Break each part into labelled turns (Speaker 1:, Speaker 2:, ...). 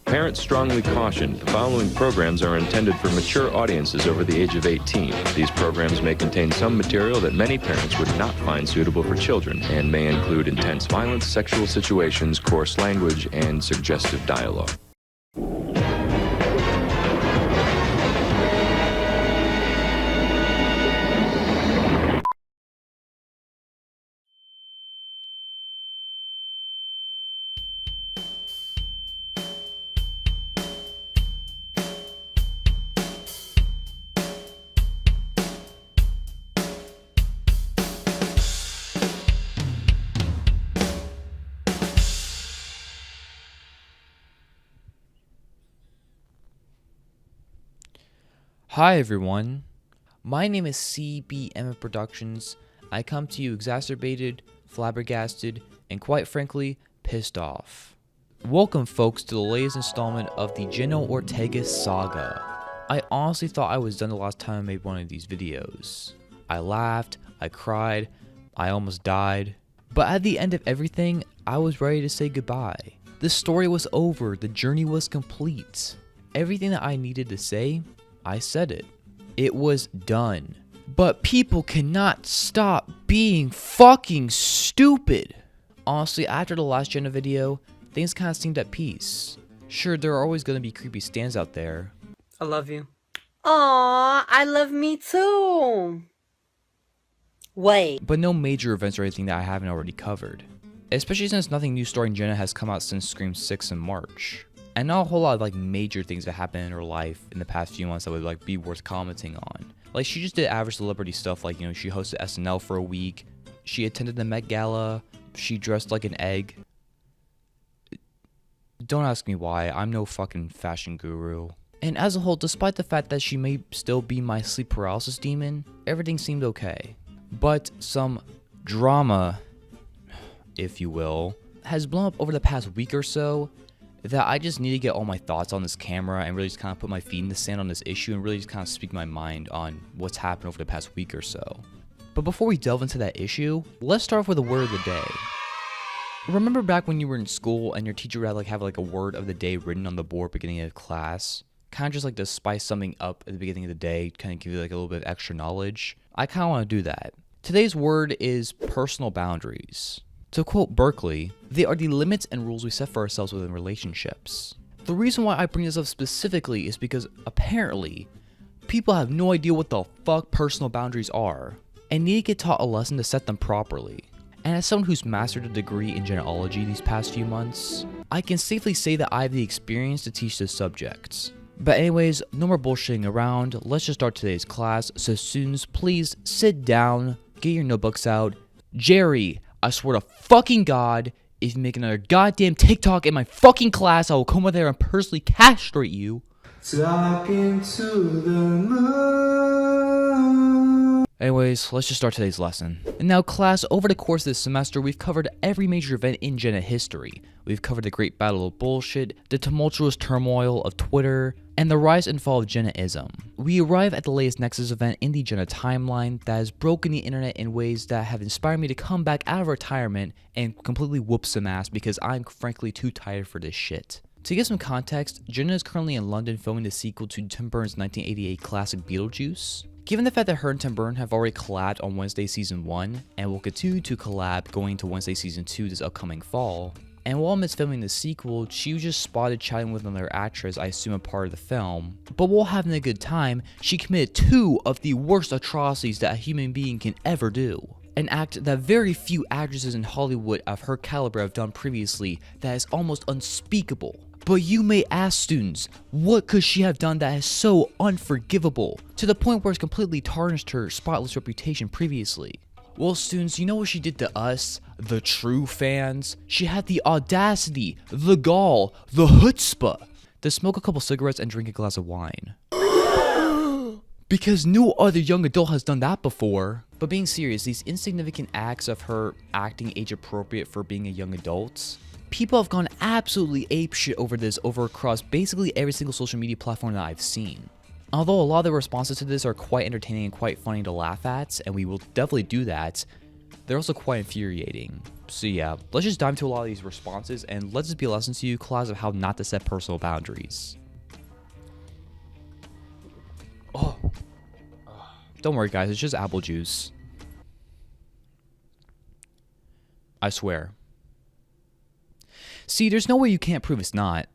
Speaker 1: Parents strongly caution the following programs are intended for mature audiences over the age of 18. These programs may contain some material that many parents would not find suitable for children and may include intense violence, sexual situations, coarse language, and suggestive dialogue.
Speaker 2: Hi everyone, my name is CBM Productions. I come to you exacerbated, flabbergasted, and quite frankly, pissed off. Welcome folks to the latest installment of the JENNA ORTEGA'S saga. I honestly thought I was done the last time I made one of these videos. I laughed, I cried, I almost died. But at the end of everything, I was ready to say goodbye. The story was over, the journey was complete. Everything that I needed to say, I said it. It was done. But people cannot stop being fucking stupid. Honestly, after the last JENNA video, things kind of seemed at peace. Sure, there are always going to be creepy stands out there.
Speaker 3: I love you. Aww, I love me too. Wait.
Speaker 2: But no major events or anything that I haven't already covered. Especially since nothing new starring JENNA has come out since Scream 6 in March. And not a whole lot of major things that happened in her life in the past few months that would be worth commenting on. She just did average celebrity stuff she hosted SNL for a week, she attended the Met Gala, she dressed like an egg. Don't ask me why, I'm no fucking fashion guru. And as a whole, despite the fact that she may still be my sleep paralysis demon, everything seemed okay. But some drama, if you will, has blown up over the past week or so, that I just need to get all my thoughts on this camera and really just kind of put my feet in the sand on this issue and really just kind of speak my mind on what's happened over the past week or so. But before we delve into that issue, let's start off with a word of the day. Remember back when you were in school and your teacher would have a word of the day written on the board beginning of class? Kind of just to spice something up at the beginning of the day, kind of give you a little bit of extra knowledge. I kind of want to do that. Today's word is personal boundaries. To quote Berkeley, they are the limits and rules we set for ourselves within relationships. The reason why I bring this up specifically is because apparently, people have no idea what the fuck personal boundaries are, and need to get taught a lesson to set them properly. And as someone who's mastered a degree in genealogy these past few months, I can safely say that I have the experience to teach this subject. But anyways, no more bullshitting around, let's just start today's class, so students, please sit down, get your notebooks out. Jerry, I swear to fucking God, if you make another goddamn TikTok in my fucking class, I will come over there and personally castrate you. Talking to the moon. Anyways, let's just start today's lesson. And now class, over the course of this semester, we've covered every major event in JENNA history. We've covered the great battle of bullshit, the tumultuous turmoil of Twitter, and the rise and fall of JENNA-ism. We arrive at the latest Nexus event in the JENNA timeline that has broken the internet in ways that have inspired me to come back out of retirement and completely whoop some ass because I'm frankly too tired for this shit. To give some context, JENNA is currently in London filming the sequel to Tim Burton's 1988 classic Beetlejuice. Given the fact that her and Tim Burton have already collabed on Wednesday Season 1, and will continue to collab going to Wednesday Season 2 this upcoming fall, and while amidst filming the sequel, she was just spotted chatting with another actress, I assume a part of the film. But while having a good time, she committed two of the worst atrocities that a human being can ever do. An act that very few actresses in Hollywood of her caliber have done previously that is almost unspeakable. But you may ask students, what could she have done that is so unforgivable, to the point where it's completely tarnished her spotless reputation previously? Well, students, you know what she did to us, the true fans? She had the audacity, the gall, the chutzpah to smoke a couple cigarettes and drink a glass of wine. Because no other young adult has done that before. But being serious, these insignificant acts of her acting age appropriate for being a young adult, people have gone absolutely apeshit over this across basically every single social media platform that I've seen. Although a lot of the responses to this are quite entertaining and quite funny to laugh at, and we will definitely do that, they're also quite infuriating. So yeah, let's just dive into a lot of these responses, and let's just be a lesson to you, class, of how not to set personal boundaries. Oh. Don't worry, guys, it's just apple juice. I swear. See, there's no way you can't prove it's not.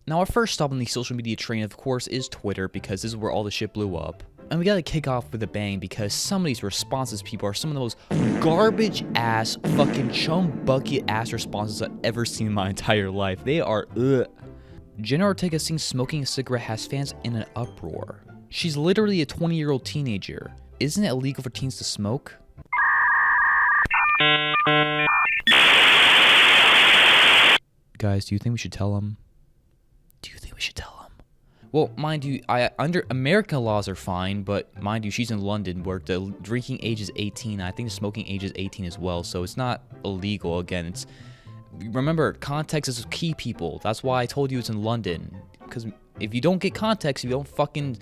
Speaker 2: Now, our first stop on the social media train, of course, is Twitter, because this is where all the shit blew up. And we gotta kick off with a bang, because some of these responses, people, are some of the most garbage-ass, fucking chum-bucket-ass responses I've ever seen in my entire life. They are, ugh. Jenna Ortega sings smoking a cigarette has fans in an uproar. She's literally a 20-year-old teenager. Isn't it illegal for teens to smoke? Guys, do you think we should tell them? Do you think we should tell them? Well, mind you, under American laws are fine, but mind you, she's in London where the drinking age is 18. I think the smoking age is 18 as well, so it's not illegal. Again, remember, context is key, people. That's why I told you it's in London, because if you don't get context, if you don't fucking,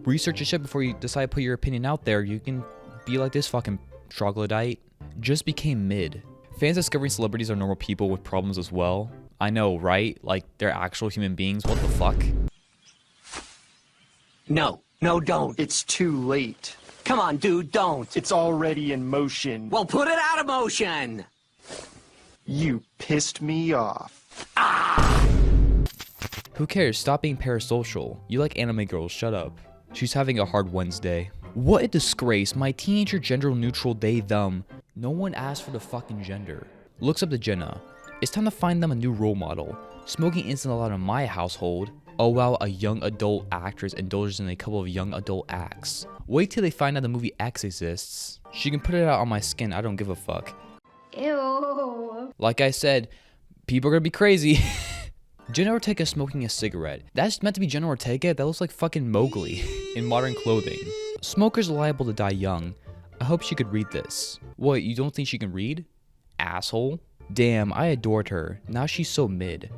Speaker 2: research your shit before you decide to put your opinion out there, you can be like this fucking troglodyte. Just became mid. Fans discovering celebrities are normal people with problems as well. I know, right? Like, they're actual human beings. What the fuck?
Speaker 4: No, don't. It's too late. Come on, dude, don't. It's already in motion. Well, put it out of motion. You pissed me off. Ah!
Speaker 2: Who cares? Stop being parasocial. You like anime girls, shut up. She's having a hard Wednesday. What a disgrace. My teenager gender neutral they them. No one asked for the fucking gender. Looks up to Jenna. It's time to find them a new role model. Smoking isn't allowed in my household. Oh wow, a young adult actress indulges in a couple of young adult acts. Wait till they find out the movie X exists. She can put it out on my skin, I don't give a fuck.
Speaker 5: Ew.
Speaker 2: Like I said, people are gonna be crazy. Jenna Ortega smoking a cigarette. That's meant to be Jenna Ortega? That looks like fucking Mowgli in modern clothing. Smokers are liable to die young. I hope she could read this. What, you don't think she can read? Asshole. Damn, I adored her. Now she's so mid.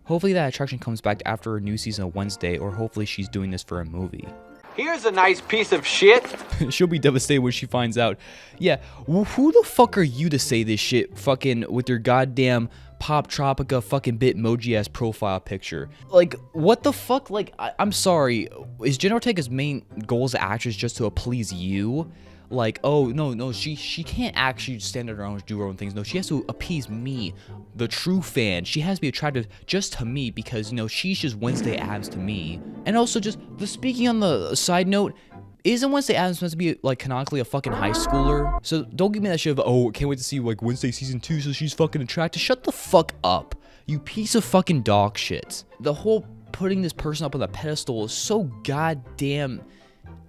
Speaker 2: Hopefully that attraction comes back after a new season of Wednesday, or hopefully she's doing this for a movie.
Speaker 6: Here's a nice piece of shit.
Speaker 2: She'll be devastated when she finds out. Yeah, who the fuck are you to say this shit fucking with your goddamn Pop Tropica fucking Bitmoji ass profile picture? Like, what the fuck? Like, I'm sorry. Is Jenna Ortega's main goal as an actress just to please you? Like, oh, no, she can't actually stand on her own, do her own things. No, she has to appease me, the true fan. She has to be attractive just to me because, she's just Wednesday Addams to me. And also, just speaking on the side note, isn't Wednesday Addams supposed to be, like, canonically a fucking high schooler? So don't give me that shit of, oh, can't wait to see, like, Wednesday season 2, so she's fucking attractive. Shut the fuck up, you piece of fucking dog shit. The whole putting this person up on the pedestal is so goddamn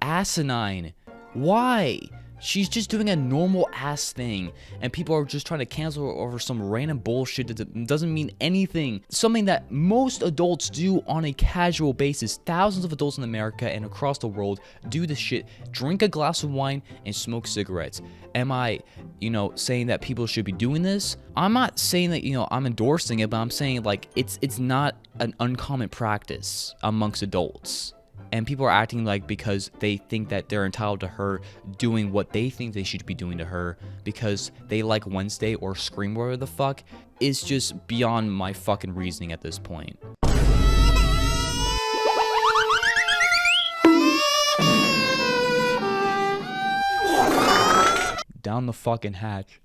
Speaker 2: asinine. Why? She's just doing a normal ass thing, and people are just trying to cancel her over some random bullshit that doesn't mean anything. Something that most adults do on a casual basis. Thousands of adults in America and across the world do this shit. Drink a glass of wine and smoke cigarettes. Am I, saying that people should be doing this? I'm not saying that, I'm endorsing it, but I'm saying, like, it's not an uncommon practice amongst adults. And people are acting like because they think that they're entitled to her doing what they think they should be doing to her because they like Wednesday or Scream, whatever the fuck, is just beyond my fucking reasoning at this point. Down the fucking hatch.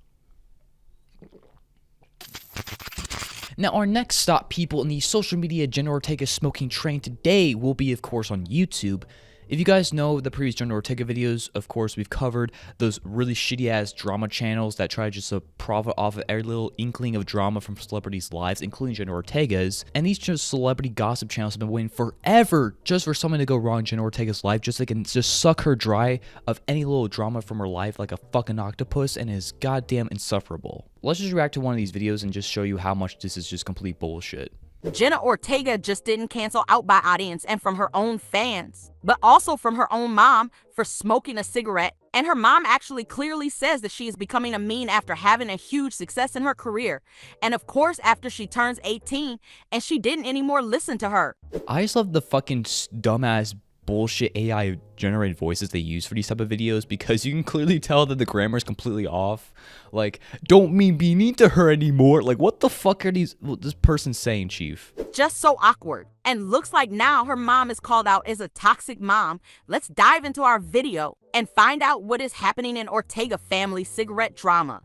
Speaker 2: Now, our next stop, people, in the social media Jenna Ortega smoking train today will be, of course, on YouTube. If you guys know the previous Jenna Ortega videos, of course, we've covered those really shitty-ass drama channels that try just to profit off of every little inkling of drama from celebrities' lives, including Jenna Ortega's. And these just celebrity gossip channels have been waiting forever just for something to go wrong in Jenna Ortega's life, just so they can just suck her dry of any little drama from her life like a fucking octopus, and it is goddamn insufferable. Let's just react to one of these videos and just show you how much this is just complete bullshit.
Speaker 7: Jenna Ortega just didn't cancel out by audience and from her own fans, but also from her own mom for smoking a cigarette. And her mom actually clearly says that she is becoming a meme after having a huge success in her career. And of course, after she turns 18, and she didn't anymore listen to her.
Speaker 2: I just love the fucking dumbass bullshit AI generated voices they use for these type of videos, because you can clearly tell that the grammar is completely off. Like, don't mean be mean to her anymore. Like, what the fuck are this person saying, Chief?
Speaker 7: Just so awkward. And looks like now her mom is called out as a toxic mom. Let's dive into our video and find out what is happening in Ortega family cigarette drama.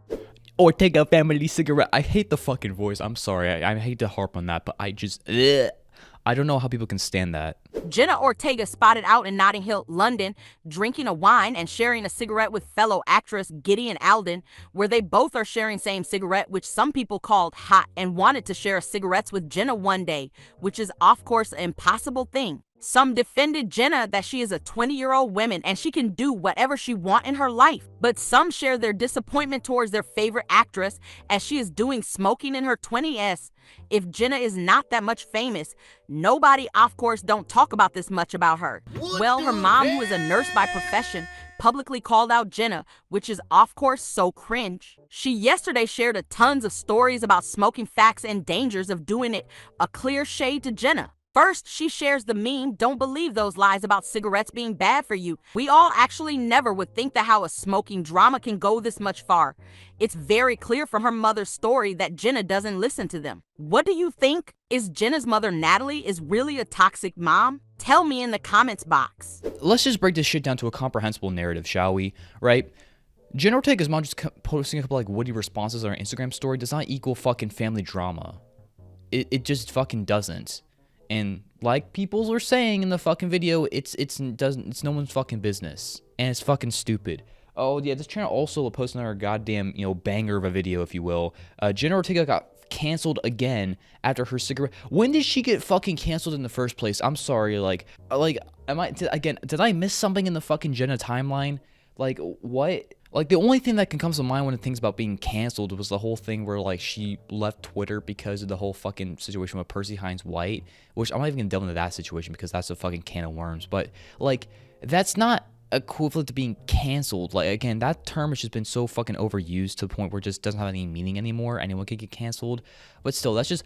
Speaker 2: Ortega family cigarette. I hate the fucking voice. I'm sorry. I hate to harp on that, but I just... Ugh. I don't know how people can stand that.
Speaker 7: Jenna Ortega spotted out in Notting Hill, London, drinking a wine and sharing a cigarette with fellow actress Gideon Alden, where they both are sharing same cigarette, which some people called hot and wanted to share cigarettes with Jenna one day, which is of course an impossible thing. Some defended Jenna that she is a 20-year-old woman and she can do whatever she wants in her life. But some share their disappointment towards their favorite actress as she is doing smoking in her 20s. If Jenna is not that much famous, nobody, of course, don't talk about this much about her. Well, her mom, who is a nurse by profession, publicly called out Jenna, which is, of course, so cringe. She yesterday shared tons of stories about smoking facts and dangers of doing it, a clear shade to Jenna. First, she shares the meme, "Don't believe those lies about cigarettes being bad for you." We all actually never would think that how a smoking drama can go this much far. It's very clear from her mother's story that Jenna doesn't listen to them. What do you think? Is Jenna's mother, Natalie, is really a toxic mom? Tell me in the comments box.
Speaker 2: Let's just break this shit down to a comprehensible narrative, shall we? Right? Jenna Ortega's mom just posting a couple like witty responses on her Instagram story does not equal fucking family drama. It just fucking doesn't. And like people were saying in the fucking video, it's no one's fucking business, and it's fucking stupid. Oh yeah, this channel also posted another goddamn banger of a video, if you will. Jenna Ortega got canceled again after her cigarette. When did she get fucking canceled in the first place? I'm sorry, did I miss something in the fucking Jenna timeline? Like what? Like, the only thing that can come to mind when it thinks about being canceled was the whole thing where, like, she left Twitter because of the whole fucking situation with Percy Hines White, which I'm not even gonna delve into that situation because that's a fucking can of worms. But, like, that's not equivalent to being canceled. Like, again, that term has just been so fucking overused to the point where it just doesn't have any meaning anymore. Anyone could get canceled. But still, that's just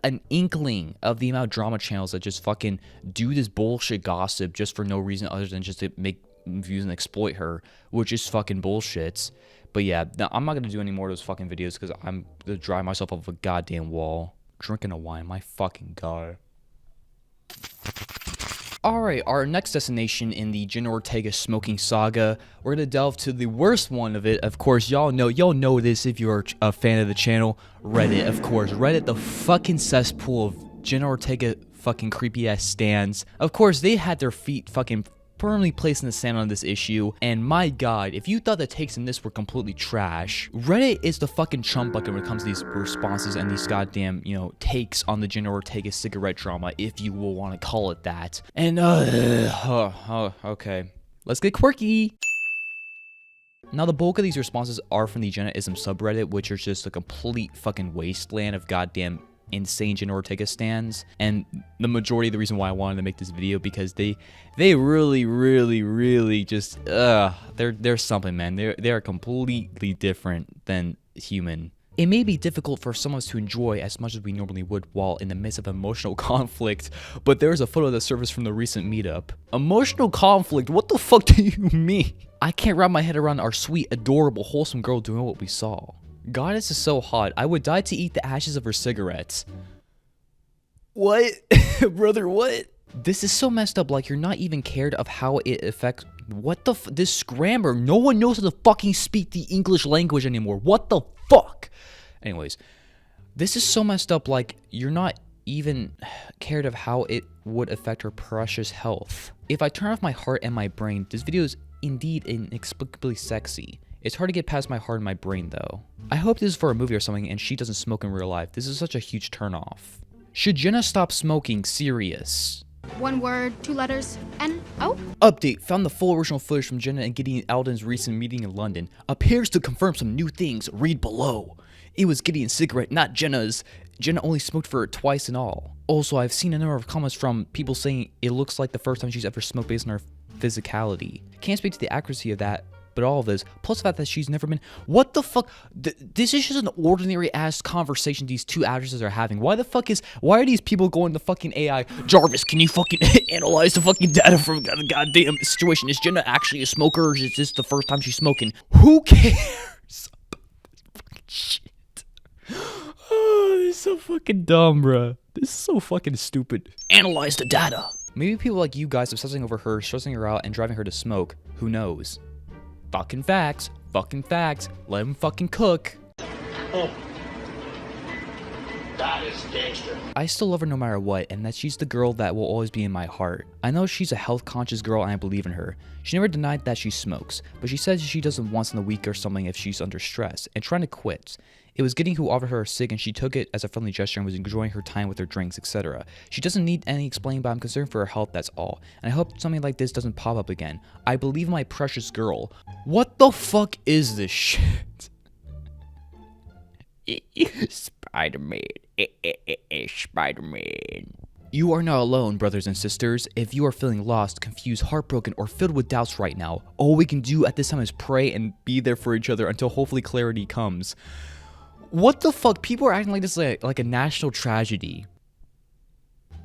Speaker 2: an inkling of the amount of drama channels that just fucking do this bullshit gossip just for no reason other than just to make views and exploit her, which is fucking bullshit. But yeah, I'm not gonna do any more of those fucking videos because I'm gonna drive myself off a goddamn wall drinking a wine. My fucking god. Alright, our next destination in the Jenna Ortega smoking saga, we're gonna delve to the worst one of it. Of course, y'all know this if you're a fan of the channel. Reddit, of course. Reddit, the fucking cesspool of Jenna Ortega fucking creepy ass stands. Of course, they had their feet fucking firmly placed in the sand on this issue, and my god, if you thought the takes in this were completely trash, Reddit is the fucking chump bucket when it comes to these responses and these goddamn, takes on the Jenna Ortega cigarette drama, if you will want to call it that. And, okay. Let's get quirky! Now, the bulk of these responses are from the Jennaism subreddit, which is just a complete fucking wasteland of goddamn insane Jenna Ortega stands, and the majority of the reason why I wanted to make this video because they really just they're something, man. They're completely different than human. It may be difficult for some of us to enjoy as much as we normally would while in the midst of emotional conflict, but there's a photo that surfaced from the recent meetup. Emotional conflict? What the fuck do you mean? I can't wrap my head around our sweet, adorable, wholesome girl doing what we saw. Goddess is so hot, I would die to eat the ashes of her cigarettes. What? Brother, what? This is so messed up, like you're not even cared of how it affects... What the this grammar? No one knows how to fucking speak the English language anymore. What the fuck? Anyways, this is so messed up, like you're not even cared of how it would affect her precious health. If I turn off my heart and my brain, this video is indeed inexplicably sexy. It's hard to get past my heart and my brain, though. I hope this is for a movie or something and she doesn't smoke in real life. This is such a huge turnoff. Should Jenna stop smoking? Serious.
Speaker 5: One word, 2 letters, N-O?
Speaker 2: Update. Found the full original footage from Jenna and Gideon Alden's recent meeting in London. Appears to confirm some new things. Read below. It was Gideon's cigarette, not Jenna's. Jenna only smoked for it twice in all. Also, I've seen a number of comments from people saying it looks like the first time she's ever smoked based on her physicality. Can't speak to the accuracy of that, But all of this, plus the fact that she's never been... What the fuck? This is just an ordinary-ass conversation these two actresses are having. Why are these people going to fucking AI? Jarvis, can you fucking analyze the fucking data from the goddamn situation? Is Jenna actually a smoker, or is this the first time she's smoking? Who cares about this fucking shit? Oh, this is so fucking dumb, bruh. This is so fucking stupid. Analyze the data. Maybe people like you guys obsessing over her, stressing her out, and driving her to smoke. Who knows? Fucking facts. Fucking facts. Let him fucking cook.
Speaker 8: Oh. That is gangster.
Speaker 2: I still love her no matter what, and that she's the girl that will always be in my heart. I know she's a health-conscious girl, and I believe in her. She never denied that she smokes, but she says she does it once in a week or something if she's under stress, and trying to quit. It was Gideon who offered her a cig, and she took it as a friendly gesture and was enjoying her time with her drinks, etc. She doesn't need any explaining, but I'm concerned for her health, that's all. And I hope something like this doesn't pop up again. I believe in my precious girl. What the fuck is this shit? Spider-Man. Spider-Man. You are not alone, brothers and sisters. If you are feeling lost, confused, heartbroken, or filled with doubts right now, all we can do at this time is pray and be there for each other until hopefully clarity comes. What the fuck? People are acting like this is like a national tragedy.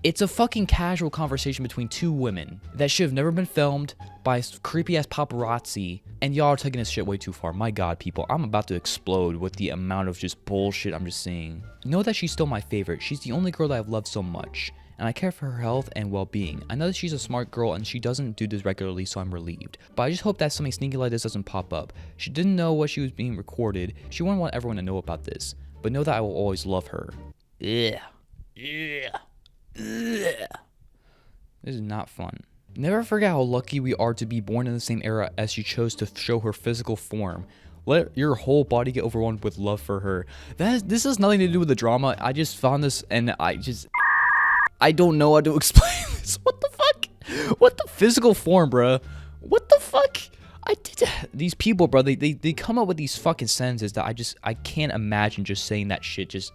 Speaker 2: It's a fucking casual conversation between two women that should have never been filmed by creepy-ass paparazzi, and y'all are taking this shit way too far. My god, people, I'm about to explode with the amount of just bullshit I'm just seeing. Know that she's still my favorite. She's the only girl that I've loved so much, and I care for her health and well-being. I know that she's a smart girl and she doesn't do this regularly, so I'm relieved. But I just hope that something sneaky like this doesn't pop up. She didn't know what she was being recorded. She wouldn't want everyone to know about this. But know that I will always love her. Yeah. Yeah. This is not fun. Never forget how lucky we are to be born in the same era as she chose to show her physical form. Let your whole body get overwhelmed with love for her. This has nothing to do with the drama. I just found this and I don't know how to explain this. What the fuck? What the physical form, bruh? What the fuck? These people, bro, they come up with these fucking sentences that I can't imagine just saying that shit just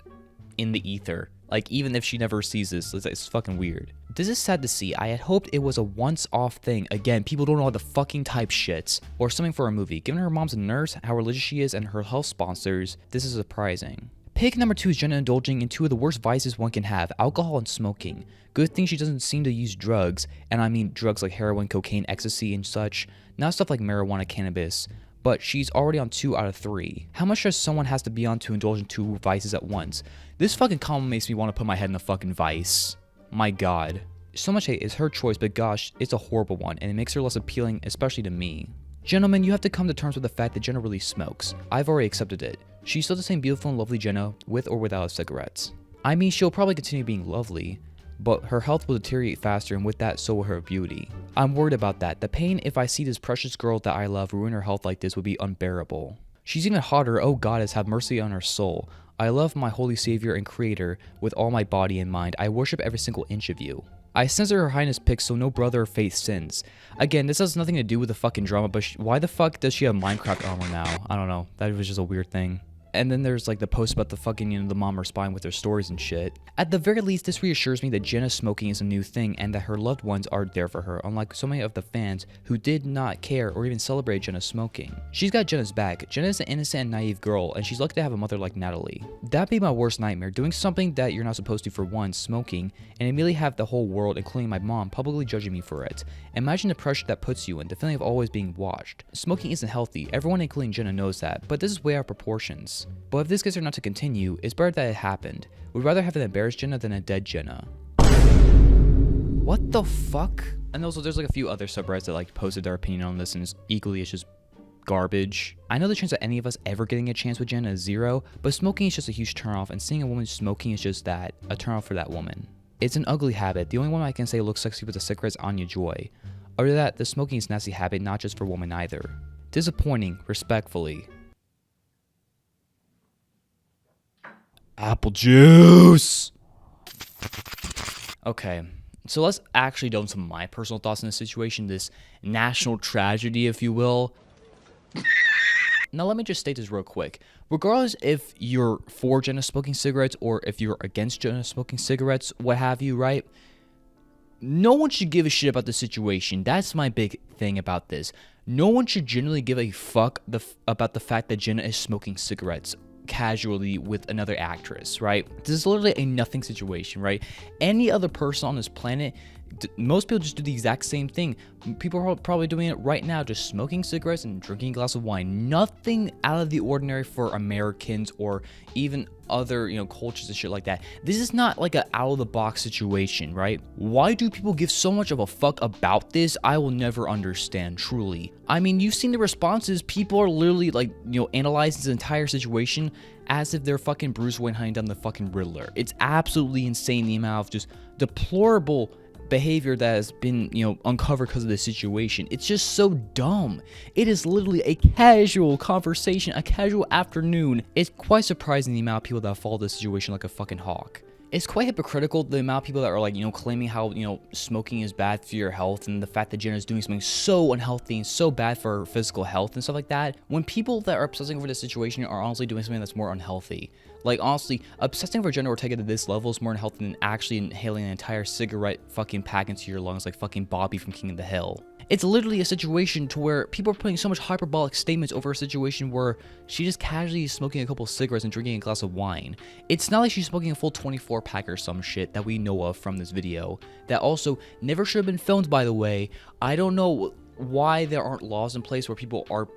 Speaker 2: in the ether. Like, even if she never sees this, it's fucking weird. This is sad to see. I had hoped it was a once-off thing. Again, people don't know how to fucking type shit. Or something for a movie. Given her mom's a nurse, how religious she is, and her health sponsors, this is surprising. Pick number 2 is Jenna indulging in two of the worst vices one can have, alcohol and smoking. Good thing she doesn't seem to use drugs, and I mean drugs like heroin, cocaine, ecstasy, and such. Not stuff like marijuana, cannabis. But she's already on 2 out of 3. How much does someone has to be on to indulge in 2 vices at once? This fucking comment makes me want to put my head in a fucking vice. My god. So much hate is her choice, but gosh, it's a horrible one, and it makes her less appealing, especially to me. Gentlemen, you have to come to terms with the fact that Jenna really smokes. I've already accepted it. She's still the same beautiful and lovely Jenna, with or without cigarettes. I mean, she'll probably continue being lovely, but her health will deteriorate faster, and with that, so will her beauty. I'm worried about that. The pain if I see this precious girl that I love ruin her health like this would be unbearable. She's even hotter. Oh goddess, have mercy on her soul. I love my holy savior and creator with all my body and mind. I worship every single inch of you. I censor her highness pics so no brother of faith sins. Again, this has nothing to do with the fucking drama, but why the fuck does she have Minecraft armor now? I don't know. That was just a weird thing. And then there's like the post about the fucking, the mom responding with their stories and shit. At the very least, this reassures me that Jenna smoking is a new thing and that her loved ones are there for her, unlike so many of the fans who did not care or even celebrate Jenna smoking. She's got Jenna's back. Jenna is an innocent and naive girl, and she's lucky to have a mother like Natalie. That'd be my worst nightmare, doing something that you're not supposed to for one, smoking, and immediately have the whole world, including my mom, publicly judging me for it. Imagine the pressure that puts you in, the feeling of always being watched. Smoking isn't healthy, everyone including Jenna knows that, but this is way out of proportions. But if this gets her not to continue, it's better that it happened. We'd rather have an embarrassed Jenna than a dead Jenna. What the fuck? And also there's like a few other subreddits that like posted their opinion on this and it's equally it's just garbage. I know the chance of any of us ever getting a chance with Jenna is 0, but smoking is just a huge turnoff and seeing a woman smoking is just that, a turnoff for that woman. It's an ugly habit. The only one I can say looks sexy with a cigarette is Anya Joy. Other than that, the smoking is a nasty habit, not just for women either. Disappointing, respectfully. Apple juice! Okay, so let's actually delve into some of my personal thoughts in this situation, this national tragedy, if you will. Now let me just state this real quick. Regardless if you're for Jenna smoking cigarettes or if you're against Jenna smoking cigarettes, what have you, right? No one should give a shit about the situation. That's my big thing about this. No one should generally give a fuck about the fact that Jenna is smoking cigarettes casually with another actress, right? This is literally a nothing situation, right? Any other person on this planet, most people just do the exact same thing. People are probably doing it right now, just smoking cigarettes and drinking a glass of wine. Nothing out of the ordinary for Americans or even other, cultures and shit like that. This is not like an out of the box situation, right? Why do people give so much of a fuck about this? I will never understand, truly. I mean, you've seen the responses. People are literally analyzing this entire situation as if they're fucking Bruce Wayne hunting down the fucking Riddler. It's absolutely insane, the amount of just deplorable behavior that has been, uncovered because of this situation. It's just so dumb. It is literally a casual conversation, a casual afternoon. It's quite surprising the amount of people that follow this situation like a fucking hawk. It's quite hypocritical, the amount of people that are claiming how, smoking is bad for your health, and the fact that Jenna is doing something so unhealthy and so bad for her physical health and stuff like that, when people that are obsessing over this situation are honestly doing something that's more unhealthy. Like, honestly, obsessing over Jenna Ortega to this level is more unhealthy than actually inhaling an entire cigarette fucking pack into your lungs like fucking Bobby from King of the Hill. It's literally a situation to where people are putting so much hyperbolic statements over a situation where she just casually is smoking a couple cigarettes and drinking a glass of wine. It's not like she's smoking a full 24 pack or some shit that we know of from this video. That also never should have been filmed, by the way. I don't know why there aren't laws in place where people are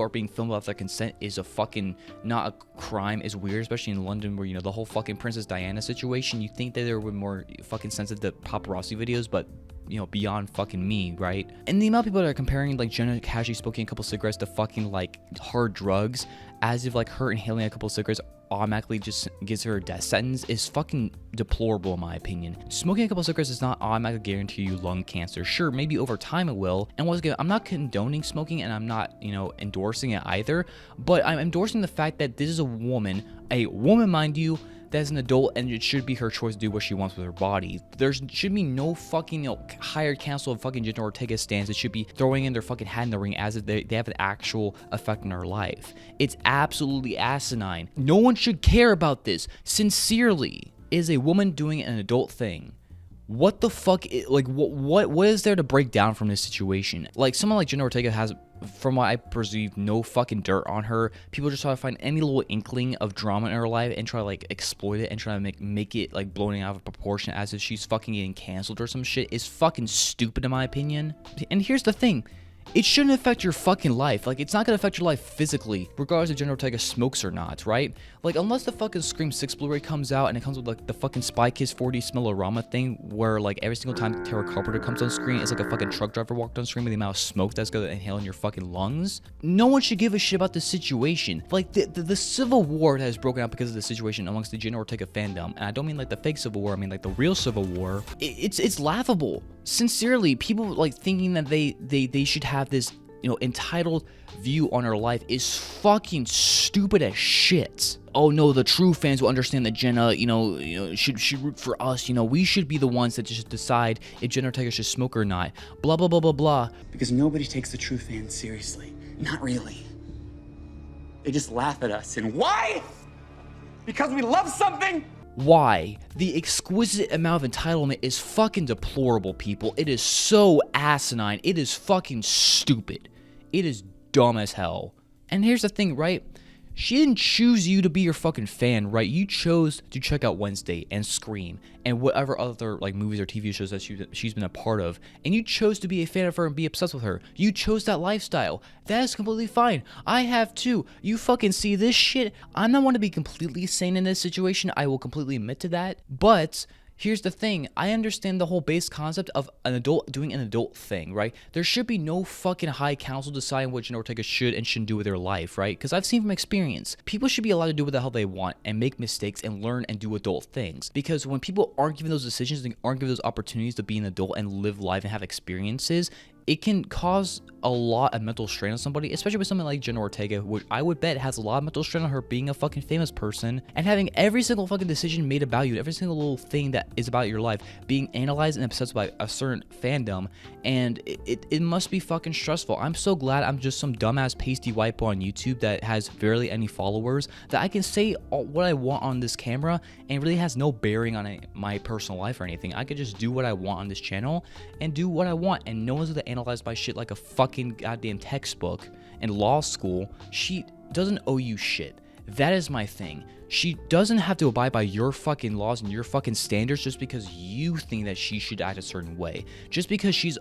Speaker 2: being filmed without their consent is a fucking not a crime. Is weird, especially in London where the whole fucking Princess Diana situation. You think that there were more fucking sensitive to paparazzi videos, but beyond fucking me, right? And the amount of people that are comparing Jenna casually smoking a couple cigarettes to fucking hard drugs, as if her inhaling a couple cigarettes automatically just gives her a death sentence, is fucking deplorable in my opinion. Smoking a couple cigarettes does not automatically guarantee you lung cancer. Sure, maybe over time it will. And once again, I'm not condoning smoking and I'm not, endorsing it either, but I'm endorsing the fact that this is a woman mind you, that's an adult, and it should be her choice to do what she wants with her body. There should be no fucking hired counsel of fucking Jenna Ortega stands. It should be throwing in their fucking hat in the ring as if they have an actual effect on her life. It's absolutely asinine. No one should care about this. Sincerely, is a woman doing an adult thing? What the fuck? What is there to break down from this situation? Someone like Jenna Ortega has, from what I perceive, no fucking dirt on her. People just try to find any little inkling of drama in her life and try to exploit it and try to make it blowing out of proportion as if she's fucking getting canceled or some shit. Is fucking stupid in my opinion. And here's the thing. It shouldn't affect your fucking life. It's not gonna affect your life physically, regardless if Jenna Ortega smokes or not, right? Unless the fucking Scream 6 Blu-ray comes out and it comes with the fucking Spy Kids 4D Smell-O-Rama thing, where every single time Tara Carpenter comes on screen, it's like a fucking truck driver walked on screen with the amount of smoke that's gonna inhale in your fucking lungs. No one should give a shit about this situation. The civil war that has broken out because of the situation amongst the Jenna Ortega fandom, and I don't mean the fake civil war, I mean the real civil war. It's laughable. Sincerely, people thinking that they should have this entitled view on her life is fucking stupid as shit. Oh no, the true fans will understand that Jenna should root for us. We should be the ones that just decide if Jenna Ortega should smoke or not. Blah blah blah blah blah.
Speaker 9: Because nobody takes the true fans seriously. Not really. They just laugh at us. And why? Because we love something?
Speaker 2: Why? The exquisite amount of entitlement is fucking deplorable, people. It is so asinine. It is fucking stupid. It is dumb as hell. And here's the thing, right? She didn't choose you to be your fucking fan, right? You chose to check out Wednesday and Scream and whatever other movies or TV shows that she's been a part of, and you chose to be a fan of her and be obsessed with her. You chose that lifestyle. That is completely fine. I have too. You fucking see this shit. I'm not one to be completely sane in this situation. I will completely admit to that. But here's the thing. I understand the whole base concept of an adult doing an adult thing, right? There should be no fucking high council deciding what Jenna Ortega should and shouldn't do with their life, right? Because I've seen from experience, people should be allowed to do what the hell they want and make mistakes and learn and do adult things. Because when people aren't given those decisions and aren't given those opportunities to be an adult and live life and have experiences, it can cause a lot of mental strain on somebody, especially with something like Jenna Ortega, which I would bet has a lot of mental strain on her being a fucking famous person and having every single fucking decision made about you, every single little thing that is about your life being analyzed and obsessed by a certain fandom, and it must be fucking stressful. I'm so glad I'm just some dumbass pasty white boy on YouTube that has barely any followers, that I can say what I want on this camera and really has no bearing on my personal life or anything. I could just do what I want on this channel and do what I want, and no one's gonna analyze my shit like a fucking goddamn textbook in law school. She doesn't owe you shit. That is my thing. She doesn't have to abide by your fucking laws and your fucking standards just because you think that she should act a certain way. Just because she's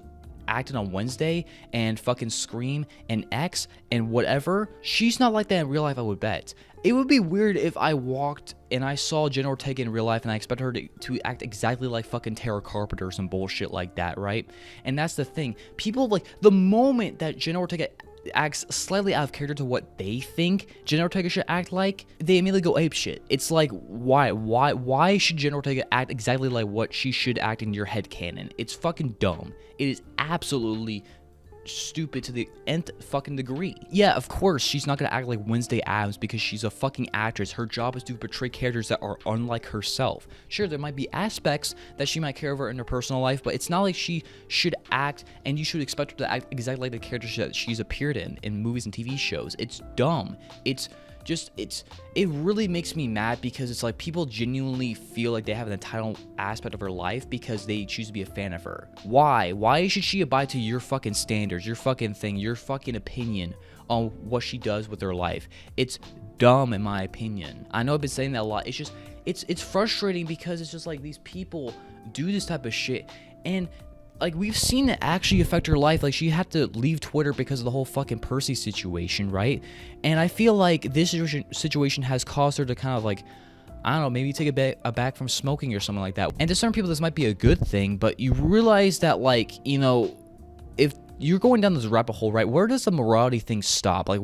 Speaker 2: acted on Wednesday and fucking Scream and X and whatever, she's not like that in real life, I would bet. It would be weird if I walked and I saw Jenna Ortega in real life and I expect her to act exactly like fucking Tara Carpenter or some bullshit like that, right? And that's the thing. People, like, the moment that Jenna Ortega acts slightly out of character to what they think Jenna Ortega should act like, they immediately go ape shit. It's like, why should Jenna Ortega act exactly like what she should act in your head canon? It's fucking dumb. It is absolutely stupid to the nth fucking degree. Yeah, of course, she's not gonna act like Wednesday Addams because she's a fucking actress. Her job is to portray characters that are unlike herself. Sure, there might be aspects that she might care over in her personal life, but it's not like she should act and you should expect her to act exactly like the characters that she's appeared in movies and TV shows. It's dumb. It really makes me mad because it's like people genuinely feel like they have an entitled aspect of her life because they choose to be a fan of her. Why should she abide to your fucking standards, your fucking thing, your fucking opinion on what she does with her life? It's dumb in my opinion. I know I've been saying that a lot. It's just it's frustrating because it's just like these people do this type of shit, and like, we've seen it actually affect her life. Like, she had to leave Twitter because of the whole fucking Percy situation, right? And I feel like this situation has caused her to kind of, like, I don't know, maybe take a back from smoking or something like that. And to certain people, this might be a good thing, but you realize that, like, you know, if you're going down this rabbit hole, right, where does the morality thing stop? Like,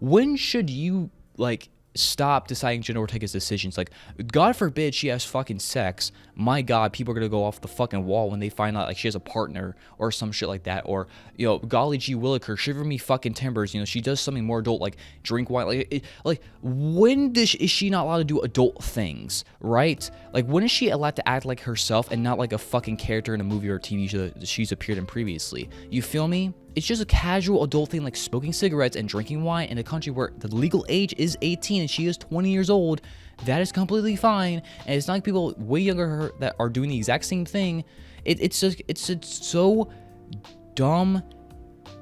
Speaker 2: when should you, like, stop deciding Jenna Ortega's decisions? Like, God forbid she has fucking sex. My God, people are gonna go off the fucking wall when they find out like she has a partner or some shit like that. Or, you know, golly gee williker, shiver me fucking timbers, you know, she does something more adult, like drink wine. Like when is she not allowed to do adult things, right? Like, when is she allowed to act like herself and not like a fucking character in a movie or a TV show that she's appeared in previously? You feel me? It's just a casual adult thing like smoking cigarettes and drinking wine in a country where the legal age is 18 and she is 20 years old. That is completely fine. And it's not like people way younger than her that are doing the exact same thing. It's so dumb,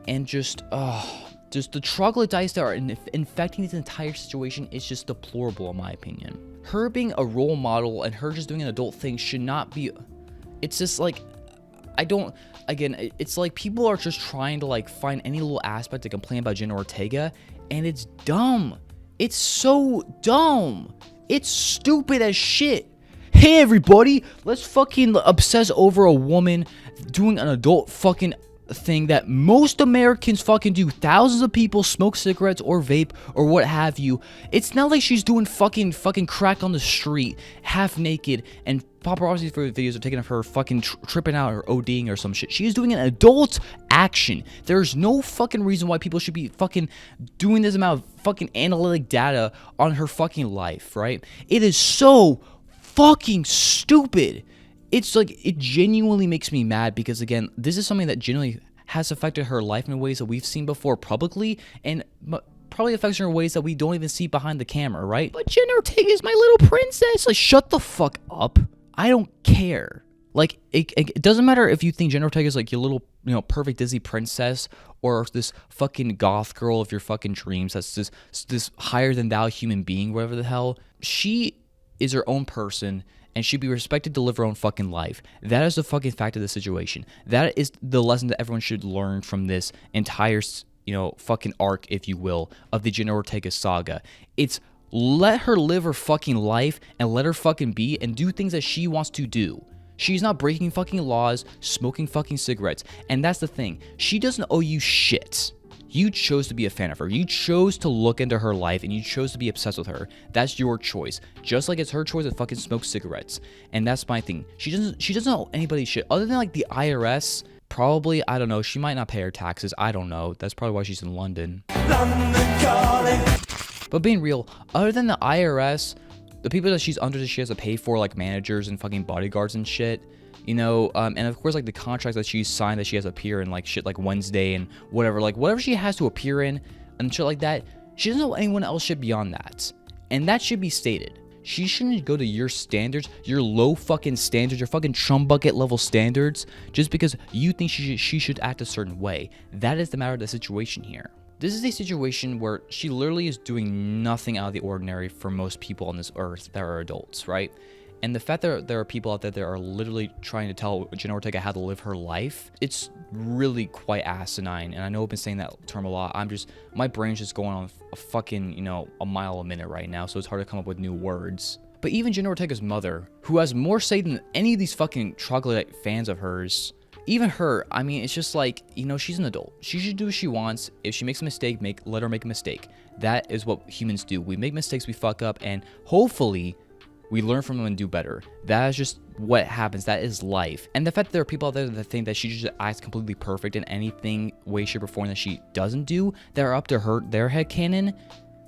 Speaker 2: and just the troglodytes that are infecting this entire situation is just deplorable in my opinion. Her being a role model and her just doing an adult thing should not be. It's just like, again, it's like people are just trying to like find any little aspect to complain about Jenna Ortega, and it's dumb. It's so dumb. It's stupid as shit. Hey everybody, let's fucking obsess over a woman doing an adult fucking thing that most Americans fucking do. Thousands of people smoke cigarettes or vape or what have you. It's not like she's doing fucking crack on the street, half naked, and paparazzi for videos are taking of her fucking tripping out or ODing or some shit. She is doing an adult action. There's no fucking reason why people should be fucking doing this amount of fucking analytic data on her fucking life, right? It is so fucking stupid. It's like, it genuinely makes me mad because, again, this is something that genuinely has affected her life in ways that we've seen before publicly, and probably affects her in ways that we don't even see behind the camera, right? But Jenna Ortega is my little princess. Like, shut the fuck up. I don't care. Like, it doesn't matter if you think Jenna Ortega is like your little, you know, perfect Disney princess, or this fucking goth girl of your fucking dreams that's this higher than thou human being, whatever the hell. She is her own person and should be respected to live her own fucking life. That is the fucking fact of the situation. That is the lesson that everyone should learn from this entire, you know, fucking arc, if you will, of the Jenna Ortega saga. It's let her live her fucking life and let her fucking be and do things that she wants to do. She's not breaking fucking laws, smoking fucking cigarettes. And that's the thing. She doesn't owe you shit. You chose to be a fan of her. You chose to look into her life and you chose to be obsessed with her. That's your choice. Just like it's her choice to fucking smoke cigarettes. And that's my thing. She doesn't owe anybody shit other than like the IRS Probably, I don't know, she might not pay her taxes. I don't know. That's probably why she's in London. But being real, other than the IRS, the people that she's under that she has to pay for, like managers and fucking bodyguards and shit, you know, and of course, like the contracts that she's signed that she has to appear in, like shit like Wednesday and whatever, like whatever she has to appear in and shit like that, she doesn't know anyone else should beyond that. And that should be stated. She shouldn't go to your standards, your low fucking standards, your fucking chum bucket level standards, just because you think she should act a certain way. That is the matter of the situation here. This is a situation where she literally is doing nothing out of the ordinary for most people on this earth that are adults, right? And the fact that there are people out there that are literally trying to tell Jenna Ortega how to live her life, it's really quite asinine. And I know I've been saying that term a lot. My brain's just going on a fucking, you know, a mile a minute right now, so it's hard to come up with new words. But even Jenna Ortega's mother, who has more say than any of these fucking troglodyte fans of hers, even her, I mean, it's just like, you know, she's an adult. She should do what she wants. If she makes a mistake, let her make a mistake. That is what humans do. We make mistakes, we fuck up, and hopefully we learn from them and do better. That is just what happens. That is life. And the fact that there are people out there that think that she just acts completely perfect in anything, way, shape, or form that she doesn't do, that are up to her, their headcanon,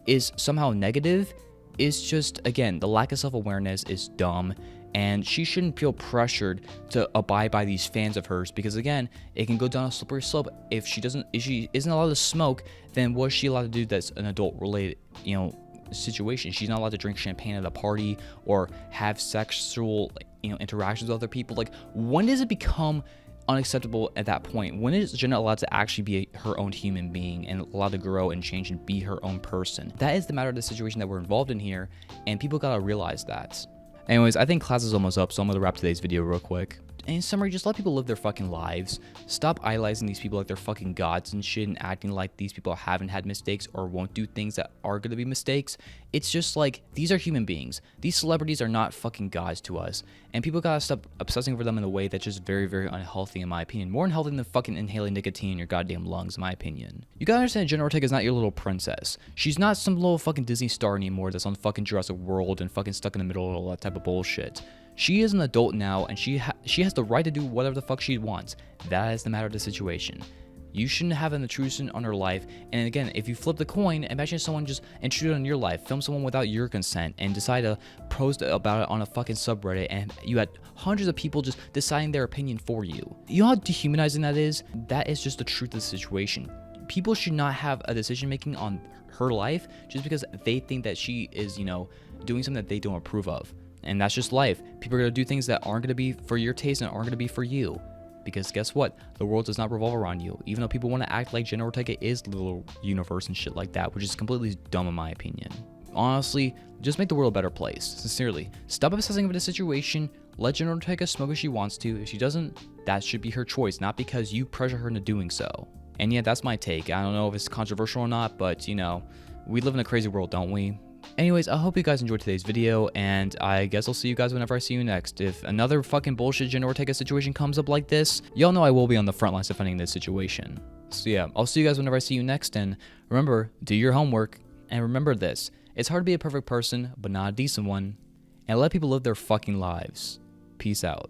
Speaker 2: is somehow negative, is just, again, the lack of self-awareness is dumb. And she shouldn't feel pressured to abide by these fans of hers, because again, it can go down a slippery slope. If she isn't allowed to smoke, then what is she allowed to do that's an adult related, you know, situation? She's not allowed to drink champagne at a party or have sexual, you know, interactions with other people. Like, when does it become unacceptable at that point? When is Jenna allowed to actually be her own human being and allowed to grow and change and be her own person? That is the matter of the situation that we're involved in here, and people gotta realize that. Anyways, I think class is almost up, so I'm gonna wrap today's video real quick. In summary, just let people live their fucking lives. Stop idolizing these people like they're fucking gods and shit, and acting like these people haven't had mistakes or won't do things that are gonna be mistakes. It's just like, these are human beings. These celebrities are not fucking gods to us, and people gotta stop obsessing over them in a way that's just very, very unhealthy, in my opinion. More unhealthy than fucking inhaling nicotine in your goddamn lungs, in my opinion. You gotta understand, Jenna Ortega is not your little princess. She's not some little fucking Disney star anymore that's on fucking Jurassic World and fucking stuck in the middle of all that type of bullshit. She is an adult now, and she has the right to do whatever the fuck she wants. That is the matter of the situation. You shouldn't have an intrusion on her life. And again, if you flip the coin, imagine someone just intruded on your life, film someone without your consent, and decide to post about it on a fucking subreddit, and you had hundreds of people just deciding their opinion for you. You know how dehumanizing that is? That is just the truth of the situation. People should not have a decision making on her life just because they think that she is, you know, doing something that they don't approve of. And that's just life. People are going to do things that aren't going to be for your taste and aren't going to be for you. Because guess what? The world does not revolve around you. Even though people want to act like Jenna Ortega is the little universe and shit like that, which is completely dumb in my opinion. Honestly, just make the world a better place. Sincerely. Stop obsessing over the situation. Let Jenna Ortega smoke if she wants to. If she doesn't, that should be her choice, not because you pressure her into doing so. And yeah, that's my take. I don't know if it's controversial or not, but you know, we live in a crazy world, don't we? Anyways, I hope you guys enjoyed today's video, and I guess I'll see you guys whenever I see you next. If another fucking bullshit Jenna Ortega situation comes up like this, y'all know I will be on the front lines defending this situation. So yeah, I'll see you guys whenever I see you next, and remember, do your homework, and remember this, it's hard to be a perfect person, but not a decent one, and let people live their fucking lives. Peace out.